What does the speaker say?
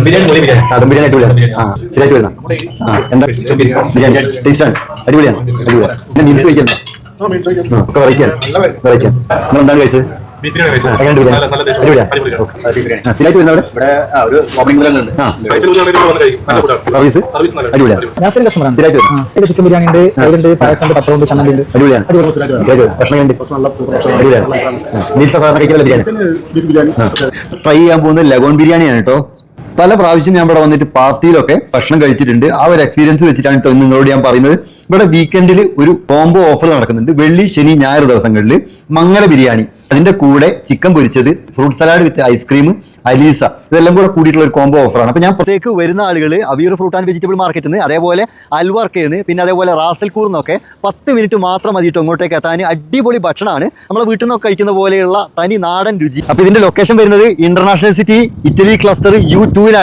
ദം ബിരിയാണി അടിപൊളിയാണ്. സ്ഥിരമായിട്ട് വരുന്ന എന്താ ബിരിയാണി ടേസ്റ്റാണ്, അടിപൊളിയാണ്. പിന്നെ മീൽസ് കഴിക്കണ്ട ഒക്കെ വെറൈറ്റിയാണ്. നിങ്ങൾ എന്താണ് കഴിച്ചത്? സ്ഥിരമായിട്ട് വരുന്ന സർവീസ് അടിപൊളിയാണ്. ചിക്കൻ ബിരിയാണി ഉണ്ട്, പായസം, പപ്പടമുണ്ട്, ചമ്മന്തി ഉണ്ട്. അടിപൊളിയാണ്. ഭക്ഷണം ഉണ്ട്, അടിപൊളിയാണ്. മീൽസ് സാധാരണ കഴിക്കുന്ന ബിരിയാണി. ട്രൈ ചെയ്യാൻ പോകുന്നത് ലഗോൺ ബിരിയാണിയാണ് കേട്ടോ. പല പ്രാവശ്യം ഞാൻ ഇവിടെ വന്നിട്ട് പാർട്ടിയിലൊക്കെ ഭക്ഷണം കഴിച്ചിട്ടുണ്ട്. ആ ഒരു എക്സ്പീരിയൻസ് വെച്ചിട്ടാണ് കേട്ടോ നിങ്ങളോട് ഞാൻ പറയുന്നത്. ഇവിടെ വീക്കെൻഡിൽ ഒരു കോംബോ ഓഫർ നടക്കുന്നുണ്ട്. വെള്ളി, ശനി, ഞായർ ദിവസങ്ങളിൽ മംഗല ബിരിയാണി, അതിന്റെ കൂടെ ചിക്കൻ പൊരിച്ചത്, fruit salad with ice cream, aleesa, ഇതെല്ലാം കൂടെ കൂടിയിട്ടുള്ള ഒരു കോംബോ ഓഫറാണ്. അപ്പോൾ ഞാൻ പ്രത്യേക വരുന്ന ആളുകൾ അവീർ ഫ്രൂട്ട് ആൻഡ് വെജിറ്റബിൾ മാർക്കറ്റിൽ നിന്ന്, അതേപോലെ അൽവർക്കയിൽ നിന്ന്, പിന്നെ അതേപോലെ റാസൽകൂർ നിന്നൊക്കെ 10 മിനിറ്റ് മാത്രം മതിയിട്ട് അങ്ങോട്ടേക്ക് എത്താൻ അടിപൊളി ഭക്ഷണമാണ്. നമ്മളെ വീട്ടിൽ നിന്നൊക്കെ കഴിക്കുന്ന പോലെയുള്ള തനി നാടൻ രുചി. അപ്പോൾ ഇതിന്റെ ലൊക്കേഷൻ വരുന്നത് international city Italy cluster U2 ലാണ്.